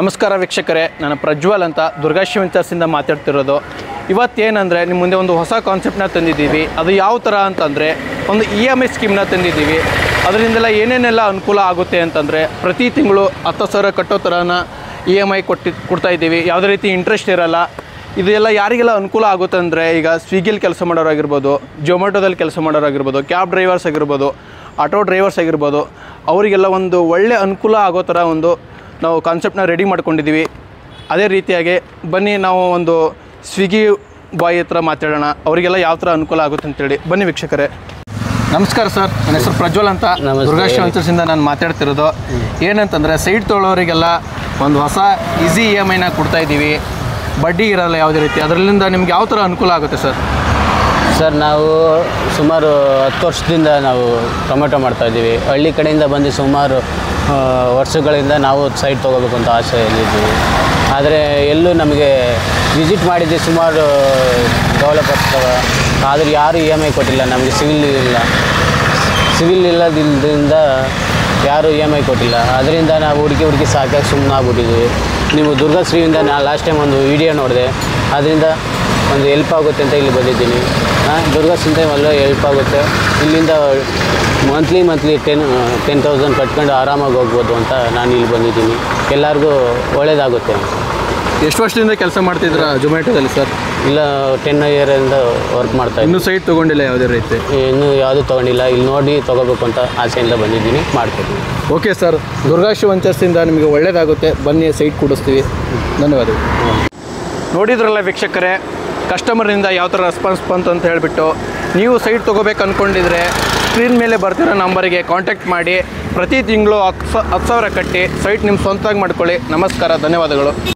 ನಮಸ್ಕಾರ ವೀಕ್ಷಕರೇ, ನಾನು ಪ್ರಜ್ವಲ್ ಅಂತ ದುರ್ಗಾಶಿವ ವೆಂಚರ್ಸಿಂದ ಮಾತಾಡ್ತಿರೋದು. ಇವತ್ತೇನೆಂದರೆ ನಿಮ್ಮ ಮುಂದೆ ಒಂದು ಹೊಸ ಕಾನ್ಸೆಪ್ಟನ್ನ ತಂದಿದ್ದೀವಿ. ಅದು ಯಾವ ಥರ ಅಂತಂದರೆ ಒಂದು EMI ಸ್ಕೀಮ್ನ ತಂದಿದ್ದೀವಿ. ಅದರಿಂದೆಲ್ಲ ಏನೇನೆಲ್ಲ ಅನುಕೂಲ ಆಗುತ್ತೆ ಅಂತಂದರೆ ಪ್ರತಿ ತಿಂಗಳು 10,000 ಕಟ್ಟೋ ಥರನ EMI ಕೊಡ್ತಾ ಇದ್ದೀವಿ. ಯಾವುದೇ ರೀತಿ ಇಂಟ್ರೆಸ್ಟ್ ಇರೋಲ್ಲ. ಇದೆಲ್ಲ ಯಾರಿಗೆಲ್ಲ ಅನುಕೂಲ ಆಗುತ್ತೆ ಅಂದರೆ ಈಗ ಸ್ವಿಗ್ಗಿಲಿ ಕೆಲಸ ಮಾಡೋರಾಗಿರ್ಬೋದು, ಜೊಮ್ಯಾಟೋದಲ್ಲಿ ಕೆಲಸ ಮಾಡೋರಾಗಿರ್ಬೋದು, ಕ್ಯಾಬ್ ಡ್ರೈವರ್ಸ್ ಆಗಿರ್ಬೋದು, ಆಟೋ ಡ್ರೈವರ್ಸ್ ಆಗಿರ್ಬೋದು, ಅವರಿಗೆಲ್ಲ ಒಂದು ಒಳ್ಳೆ ಅನುಕೂಲ ಆಗೋ ಥರ ಒಂದು ನಾವು ಕಾನ್ಸೆಪ್ಟನ್ನ ರೆಡಿ ಮಾಡ್ಕೊಂಡಿದ್ದೀವಿ. ಅದೇ ರೀತಿಯಾಗಿ ಬನ್ನಿ ನಾವು ಒಂದು ಸ್ವಿಗ್ಗಿ ಬಾಯ್ ಹತ್ರ ಮಾತಾಡೋಣ, ಅವರಿಗೆಲ್ಲ ಯಾವ ಥರ ಅನುಕೂಲ ಆಗುತ್ತೆ ಅಂತೇಳಿ. ಬನ್ನಿ ವೀಕ್ಷಕರೇ. ನಮಸ್ಕಾರ ಸರ್, ನನ್ನ ಹೆಸರು ಪ್ರಜ್ವಲ್ ಅಂತ ದುರ್ಗಾಶಿವ ವೆಂಚರ್ಸಿಂದ ನಾನು ಮಾತಾಡ್ತಿರೋದು. ಏನಂತಂದರೆ ಸೈಟ್ ತೊಗೊಳ್ಳೋರಿಗೆಲ್ಲ ಒಂದು ಹೊಸ ಈಸಿ EMIನ ಕೊಡ್ತಾಯಿದ್ದೀವಿ. ಬಡ್ಡಿ ಇರೋಲ್ಲ ಯಾವುದೇ ರೀತಿ. ಅದರಿಂದ ನಿಮ್ಗೆ ಯಾವ ಥರ ಅನುಕೂಲ ಆಗುತ್ತೆ ಸರ್? ಸರ್, ನಾವು ಸುಮಾರು 10 ವರ್ಷದಿಂದ ನಾವು ಟೊಮೆಟೊ ಮಾಡ್ತಾಯಿದ್ದೀವಿ. ಹಳ್ಳಿ ಕಡೆಯಿಂದ ಬಂದು ಸುಮಾರು ವರ್ಷಗಳಿಂದ ನಾವು ಸೈಟ್ ತೊಗೋಬೇಕು ಅಂತ ಆಸೆಯಲ್ಲಿದ್ದೀವಿ. ಆದರೆ ಎಲ್ಲೂ ನಮಗೆ ವಿಸಿಟ್ ಮಾಡಿದ್ವಿ ಸುಮಾರು ಡೆವಲಪರ್ಸ್ ಆದರೆ ಯಾರೂ EMI ಕೊಟ್ಟಿಲ್ಲ. ನಮಗೆ ಸಿವಿಲ್ ಇಲ್ಲದ್ರಿಂದ ಯಾರೂ EMI ಕೊಟ್ಟಿಲ್ಲ. ಅದರಿಂದ ನಾವು ಹುಡುಕಿ ಸಾಕಾಗಿ ಸುಮ್ಮನೆ ಆಗ್ಬಿಟ್ಟಿದ್ವಿ. ನೀವು ದುರ್ಗಾಶ್ರೀಯಿಂದ ನಾನು ಲಾಸ್ಟ್ ಟೈಮ್ ಒಂದು ವಿಡಿಯೋ ನೋಡಿದೆ, ಅದರಿಂದ ಒಂದು ಹೆಲ್ಪ್ ಆಗುತ್ತೆ ಅಂತ ಇಲ್ಲಿ ಬಂದಿದ್ದೀನಿ. ದುರ್ಗಾಶ್ರೀಯಿಂದ ಒಳ್ಳೆ ಹೆಲ್ಪ್ ಆಗುತ್ತೆ. ಇಲ್ಲಿಂದ ಮಂತ್ಲಿ 10,000 ಕಟ್ಕೊಂಡು ಆರಾಮಾಗಿ ಹೋಗ್ಬೋದು ಅಂತ ನಾನು ಇಲ್ಲಿ ಬಂದಿದ್ದೀನಿ. ಎಲ್ಲರಿಗೂ ಒಳ್ಳೆಯದಾಗುತ್ತೆ. ಎಷ್ಟು ವರ್ಷದಿಂದ ಕೆಲಸ ಮಾಡ್ತಿದ್ರ ಜೊಮ್ಯಾಟೋದಲ್ಲಿ ಸರ್? ಇಲ್ಲ, 10 ಇಯರಿಂದ ವರ್ಕ್ ಮಾಡ್ತಾಯಿದ್ದೀನಿ. ಇನ್ನೂ ಸೈಟ್ ತೊಗೊಂಡಿಲ್ಲ ಯಾವುದೇ ರೀತಿ? ಇನ್ನೂ ಯಾವುದೂ ತೊಗೊಂಡಿಲ್ಲ. ಇಲ್ಲಿ ನೋಡಿ ತೊಗೋಬೇಕು ಅಂತ ಆಸೆಯಿಂದ ಬಂದಿದ್ದೀನಿ, ಮಾಡ್ಕೊಡ್ತೀನಿ. ಓಕೆ ಸರ್, ದುರ್ಗಾಶಿವ ವೆಂಚರ್ಸಿಂದ ನಿಮಗೆ ಒಳ್ಳೆಯದಾಗುತ್ತೆ. ಬನ್ನಿ, ಸೈಟ್ ಕೊಡಿಸ್ತೀವಿ. ಧನ್ಯವಾದಗಳು. ನೋಡಿದ್ರಲ್ಲ ವೀಕ್ಷಕರೇ, ಕಸ್ಟಮರಿಂದ ಯಾವ ಥರ ರೆಸ್ಪಾನ್ಸ್ ಬಂತು ಅಂತ ಹೇಳಿಬಿಟ್ಟು ನೀವು ಸೈಟ್ ತೊಗೋಬೇಕು ಅಂದ್ಕೊಂಡಿದ್ರೆ ಸ್ಕ್ರೀನ್ ಮೇಲೆ ಬರ್ತಿರೋ ನಂಬರಿಗೆ ಕಾಂಟ್ಯಾಕ್ಟ್ ಮಾಡಿ ಪ್ರತಿ ತಿಂಗಳು 10,000 ಕಟ್ಟಿ ಸೈಟ್ ನಿಮ್ಮ ಸ್ವಂತವಾಗಿ ಮಾಡ್ಕೊಳ್ಳಿ. ನಮಸ್ಕಾರ, ಧನ್ಯವಾದಗಳು.